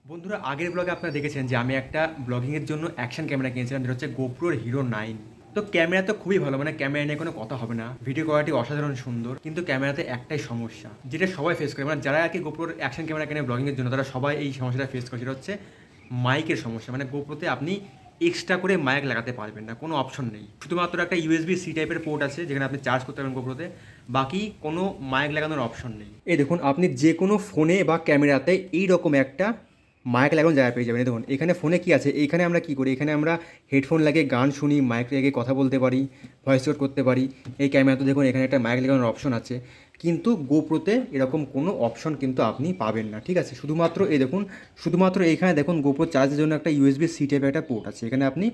বন্ধুরা আগের ব্লগে আপনারা দেখেছেন যে আমি একটা ব্লগিংয়ের জন্য অ্যাকশন ক্যামেরা কিনেছিলাম, যেটা হচ্ছে গোপ্রোর হিরো 9। তো ক্যামেরা তো খুবই ভালো, মানে ক্যামেরা নিয়ে কোনো কথা হবে না, ভিডিও কোয়ালিটি অসাধারণ সুন্দর। কিন্তু ক্যামেরাতে একটাই সমস্যা, যেটা সবাই ফেস করে, মানে যারা আর কি গোপ্রোর অ্যাকশন ক্যামেরা কেনে ব্লগিংয়ের জন্য, তারা সবাই এই সমস্যাটা ফেস করে। সেটা হচ্ছে মাইকের সমস্যা। মানে গোপ্রোতে আপনি এক্সট্রা করে মাইক লাগাতে পারবেন না, কোনো অপশন নেই। শুধুমাত্র একটা ইউএসবি সি টাইপের পোর্ট আছে যেখানে আপনি চার্জ করতে পারবেন গোপ্রোতে, বাকি কোনো মাইক লাগানোর অপশন নেই। এই দেখুন, আপনি যে কোনো ফোনে বা ক্যামেরাতে এইরকম একটা মাইক লাগানোর জায়গা পেয়ে যাবেন। এই দেখুন, এখানে ফোনে কি আছে, এইখানে আমরা কি করি, এখানে আমরা হেডফোন লাগিয়ে গান শুনি, মাইক লাগিয়ে কথা বলতে পারি, ভয়েস রেকর্ড করতে পারি। এই ক্যামেরাতে দেখুন এখানে একটা মাইক লাগানোর অপশন আছে, কিন্তু গোপ্রোতে এরকম কোনো অপশন কিন্তু আপনি পাবেন না। ঠিক আছে, শুধুমাত্র এই দেখুন, শুধুমাত্র এইখানে দেখুন গোপ্রো চার্জের জন্য একটা ইউএসবি সি টাইপের একটা পোর্ট আছে, এখানে আপনি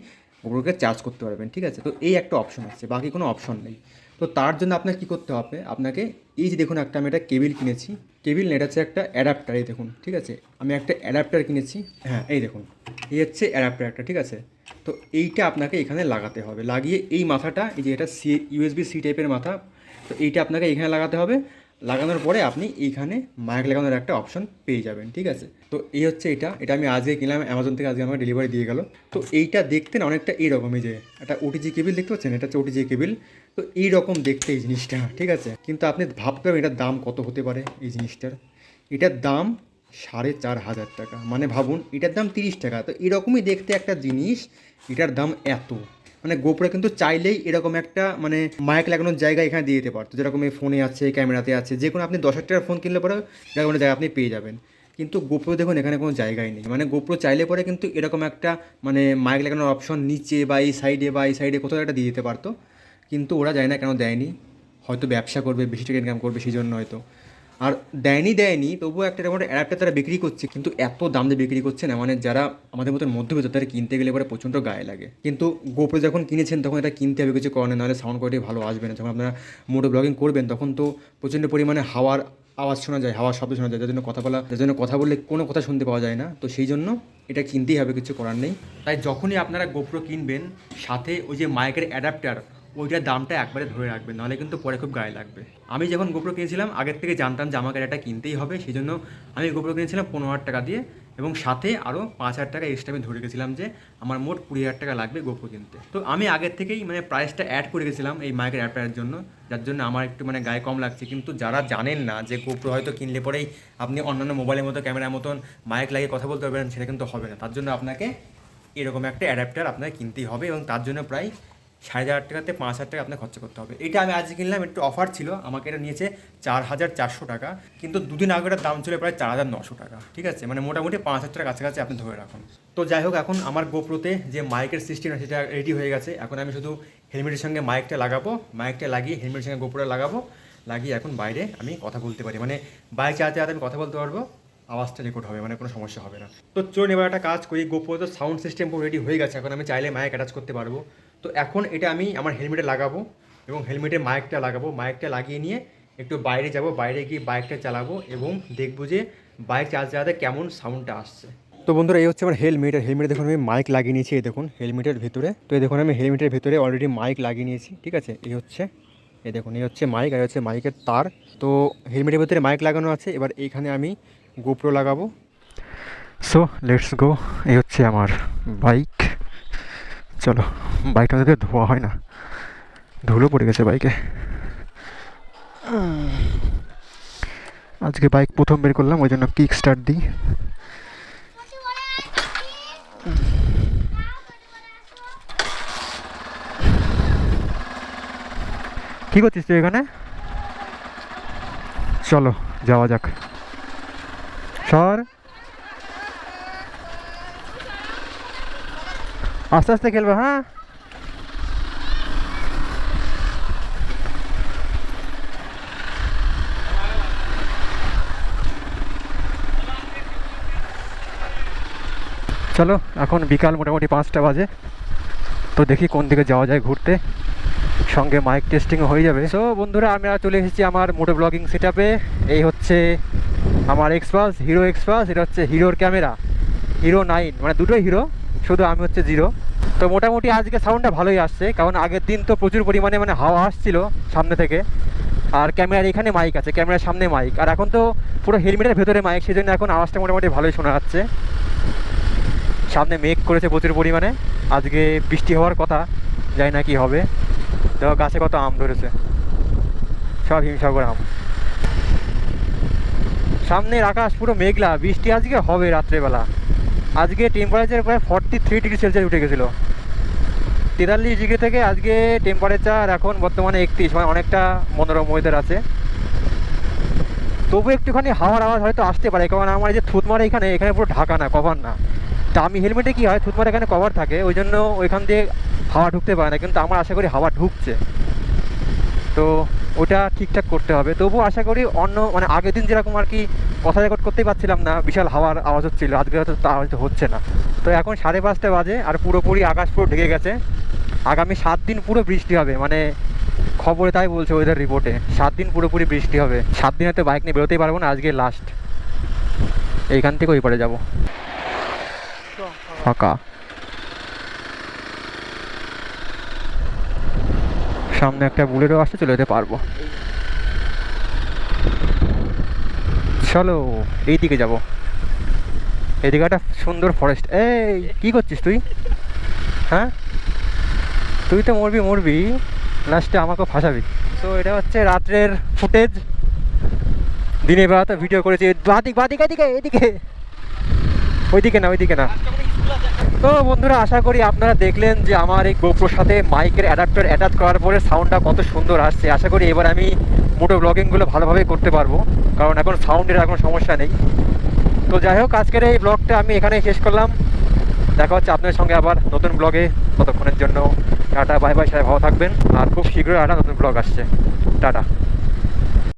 গোপ্রোকে চার্জ করতে পারবেন। ঠিক আছে, তো এই একটা অপশন আছে, বাকি কোনো অপশন নেই। তো তার জন্য আপনাকে কী করতে হবে, আপনাকে এই যে দেখুন একটা আমি একটা কেবিল কিনেছি, কেবিল না, এটা হচ্ছে একটা অ্যাডাপ্টার। এই দেখুন, ঠিক আছে, আমি একটা অ্যাডাপ্টার কিনেছি। হ্যাঁ, এই দেখুন, এই হচ্ছে অ্যাডাপ্টার একটা। ঠিক আছে, তো এইটা আপনাকে এখানে লাগাতে হবে, লাগিয়ে এই মাথাটা, এই যে এটা ইউএসবি সি টাইপের মাথা, তো এইটা আপনাকে এখানে লাগাতে হবে। লাগানোর পরে আপনি এইখানে মাইক লাগানোর একটা অপশন পেয়ে যাবেন। ঠিক আছে, তো এই হচ্ছে এটা, এটা আমি আজকে কিনলাম অ্যামাজন থেকে, আজকে আমাকে ডেলিভারি দিয়ে গেল। তো এইটা দেখতে না অনেকটা এইরকম, এই যে একটা ওটিজি কেবিল দেখতে পাচ্ছেন, এটা হচ্ছে ওটিজি কেবিল। তো এইরকম দেখতে এই জিনিসটা। ঠিক আছে, কিন্তু আপনি ভাবতে পারবেন এটার দাম কত হতে পারে। এই জিনিসটার এটার দাম 4,500 টাকা। মানে ভাবুন, এটার দাম 30 টাকা। তো এরকমই দেখতে একটা জিনিস, এটার দাম এত। মানে গোপ্রো কিন্তু চাইলেই এরকম একটা মানে মাইক লাগানোর জায়গা এখানে দিয়ে দিতে পারতো, যেরকম এই ফোনে আছে, ক্যামেরাতে আছে, যে কোনো আপনি 10,000 টাকার ফোন কিনলে পরে এরকম একটা জায়গা আপনি পেয়ে যাবেন। কিন্তু গোপ্রো দেখুন এখানে কোনো জায়গাই নেই। মানে গোপ্রো চাইলে পরে কিন্তু এরকম একটা মানে মাইক লাগানোর অপশন নিচে বা এই সাইডে বা এই সাইডে কোথাও একটা দিয়ে দিতে পারতো, কিন্তু ওরা যায় না। কেন দেয়নি? হয়তো ব্যবসা করবে, বেশি টাকা ইনকাম করবে, সেই জন্য হয়তো। আর দেয়নি তবুও একটা এরকম একটা অ্যাডাপ্টার তারা বিক্রি করছে, কিন্তু এত দাম দিয়ে বিক্রি করছে না, মানে যারা আমাদের মতন মধ্যবিত্ত তারা কিনতে গেলে পরে প্রচণ্ড গায়ে লাগে। কিন্তু গোপ্রো যখন কিনেছেন তখন এটা কিনতে হবে, কিছু করার নেই, নাহলে সাউন্ড কোয়ালিটি ভালো আসবে না। যখন আপনারা মোটো ব্লগিং করবেন তখন তো প্রচণ্ড পরিমাণে হাওয়ার আওয়াজ শোনা যায়, হাওয়ার শব্দ শোনা যায়, যার জন্য কথা বললে কোনো কথা শুনতে পাওয়া যায় না। তো সেই জন্য এটা কিনতেই হবে, কিছু করার নেই। তাই যখনই আপনারা গোপ্রো কিনবেন, সাথে ওই যে মাইকের অ্যাডাপ্টার, ওইটার দামটা একবারে ধরে রাখবেন, নাহলে কিন্তু পরে খুব গায়ে লাগবে। আমি যখন গোপ্রো কিনেছিলাম আগের থেকে জানতাম যে আমাকে এটা কিনতেই হবে, সেই জন্য আমি গোপ্রো কিনেছিলাম 15,000 টাকা দিয়ে, এবং সাথে আরও 5,000 টাকা এক্সট্রা আমি ধরে গেছিলাম যে আমার মোট 20,000 টাকা লাগবে গোপ্রো কিনতে। তো আমি আগের থেকেই মানে প্রাইসটা অ্যাড করে গেছিলাম এই মাইকের অ্যাডাপ্টারের জন্য, যার জন্য আমার একটু মানে গায়ে কম লাগছে। কিন্তু যারা জানেন না যে গোপ্রো হয়তো কিনলে পরেই আপনি অন্যান্য মোবাইলের মতো ক্যামেরার মতন মাইক লাগিয়ে কথা বলতে পারবেন, সেটা কিন্তু হবে না। তার জন্য আপনাকে এরকম একটা অ্যাডাপ্টার আপনাকে কিনতেই হবে, এবং তার জন্য প্রায় 4,500 টাকাতে 5,000 টাকা আপনার খরচা করতে হবে। এটা আমি আজকে কিনলাম, একটু অফার ছিল, আমাকে এটা নিয়েছে 4,400 টাকা, কিন্তু দুদিন আগে এটার দাম ছিল প্রায় 4,900 টাকা। ঠিক আছে, মানে মোটামুটি 5,000 টাকার কাছাকাছি আপনি ধরে রাখুন। তো যাই হোক, এখন আমার গোপ্রোতে যে মাইকের সিস্টেম আছে সেটা রেডি হয়ে গেছে। এখন আমি শুধু হেলমেটের সঙ্গে মাইকটা লাগাবো, মাইকটা লাগিয়ে হেলমেটের সঙ্গে গোপ্রোটা লাগাবো, লাগিয়ে এখন বাইরে আমি কথা বলতে পারি, মানে বাইক চালাতে চালাতে আমি কথা বলতে পারবো, আওয়াজটা রেকর্ড হবে, মানে কোনো সমস্যা হবে না। তো চলুন এবার একটা কাজ করি, গোপ্রো তো সাউন্ড সিস্টেম পুরো রেডি হয়ে গেছে, এখন আমি চাইলে মাইক অ্যাটাচ করতে পারবো। তো এখন এটা আমি আমার হেলমেটে লাগাবো, এবং হেলমেটে মাইকটা লাগাবো, মাইকটা লাগিয়ে নিয়ে একটু বাইরে যাব, বাইরে গিয়ে বাইকটা চালাবো এবং দেখবো যে বাইক চালাতে চালাতে কেমন সাউন্ডটা আসছে। তো বন্ধুরা, এই হচ্ছে আমার হেলমেট। আর হেলমেটে দেখুন আমি মাইক লাগিয়ে নিয়েছি, এই দেখুন হেলমেটের ভিতরে। তো এই দেখুন আমি হেলমেটের ভিতরে অলরেডি মাইক লাগিয়ে নিয়েছি। ঠিক আছে, এই হচ্ছে, এই দেখুন এই হচ্ছে মাইক, আর হচ্ছে মাইকের তার। তো হেলমেটের ভিতরে মাইক লাগানো আছে, এবার এইখানে আমি গোপ্রো লাগাবো। So let's go. এই হচ্ছে আমার বাইক। চলো, বাইকটা থেকে ধোয়া হয় না, ধুলো পড়ে গেছে বাইকে। আজকে বাইক প্রথম বের করলাম, ওই জন্য কিক স্টার্ট দিই। কী করছিস তুই এখানে? চলো যাওয়া যাক। সর, আস্তে আস্তে খেলবে, হ্যাঁ। চলো, এখন বিকাল মোটামুটি 5টা বাজে। তো দেখি কোন দিকে যাওয়া যায় ঘুরতে, সঙ্গে মাইক টেস্টিংও হয়ে যাবে। সো বন্ধুরা, আমরা চলে এসেছি আমার মোটো ব্লগিং সেটআপে। এই হচ্ছে আমার এক্সপালস, হিরো এক্সপালস। এটা হচ্ছে হিরোর ক্যামেরা, হিরো 9, মানে দুটোই হিরো, শুধু আমি হচ্ছে জিরো। তো মোটামুটি আজকে সাউন্ডটা ভালোই আসছে, কারণ আগের দিন তো প্রচুর পরিমাণে মানে হাওয়া আসছিল সামনে থেকে, আর ক্যামেরার এখানে মাইক আছে, ক্যামেরার সামনে মাইক, আর এখন তো পুরো হেলমেটের ভেতরে মাইক, সেই জন্য এখন আওয়াজটা মোটামুটি ভালোই শোনা যাচ্ছে। সামনে মেঘ করেছে প্রচুর পরিমাণে, আজকে বৃষ্টি হওয়ার কথা, জানি না কি হবে। দেখো গাছে কত আম ধরেছে, সব হিমসাগর আম। সামনের আকাশ পুরো মেঘলা, বৃষ্টি আজকে হবে রাত্রেবেলা। আজকে টেম্পারেচার প্রায় 43 ডিগ্রি সেলসিয়াস উঠে গেছিলো। 43 ডিগ্রি থেকে আজকে টেম্পারেচার এখন বর্তমানে 31, মানে অনেকটা মনোরম ওয়েদার আছে। তবু একটুখানি হাওয়ার আওয়াজ হয়তো আসতে পারে, কারণ আমার এই যে থুতমারা এখানে এখানে পুরো ঢাকা না, কভার না। তা আমি হেলমেটে কী হয়, থুতমারা এখানে কভার থাকে, ওই জন্য ওইখান দিয়ে হাওয়া ঢুকতে পারে না, কিন্তু আমার আশা করি হাওয়া ঢুকছে। তো ওটা ঠিকঠাক করতে হবে। তবুও আশা করি অন্য মানে আগের দিন যেরকম আর কি কথা রেকর্ড করতেই পারছিলাম না, বিশাল হাওয়ার আওয়াজ হচ্ছিলো, আজকে হয়তো তা হয়তো হচ্ছে না। তো এখন 5:30 বাজে আর পুরোপুরি আকাশ পুরো ঢেকে গেছে। আগামী 7 দিন পুরো বৃষ্টি হবে, মানে খবরে তাই বলছে ওয়েদার রিপোর্টে, 7 দিন পুরোপুরি বৃষ্টি হবে। 7 দিনে তো বাইক নিয়ে বেরোতেই পারবো না, আজকে লাস্ট। এইখান থেকে ওই পারে যাবো, ফাঁকা। সামনে একটা বুলেরো আসছে, চলে যেতে পারবো। চলো এইদিকে যাবো, এইদিকে একটা সুন্দর ফরেস্ট। এই কি করছিস তুই? হ্যাঁ, তুই তো মরবি লাস্টে আমাকেও ফাঁসাবি। তো এটা হচ্ছে রাত্রের ফুটেজ, দিনের বেলা তো ভিডিও করেছি। এদিকে ওইদিকে না। তো বন্ধুরা, আশা করি আপনারা দেখলেন যে আমার এই গোপ্রোর সাথে মাইকের অ্যাডাপ্টার অ্যাটাচ করার পরে সাউন্ডটা কত সুন্দর আসছে। আশা করি এবার আমি মোটো ব্লগিংগুলো ভালোভাবে করতে পারবো, কারণ এখন সাউন্ডের এখন সমস্যা নেই। তো যাই হোক, আজকের এই ব্লগটা আমি এখানেই শেষ করলাম। দেখা হচ্ছে আপনাদের সঙ্গে আবার নতুন ব্লগে। ততক্ষণের জন্য টাটা, বাই বাই, সবাই ভালো থাকবেন। আর খুব শীঘ্রই একটা নতুন ব্লগ আসছে। টাটা।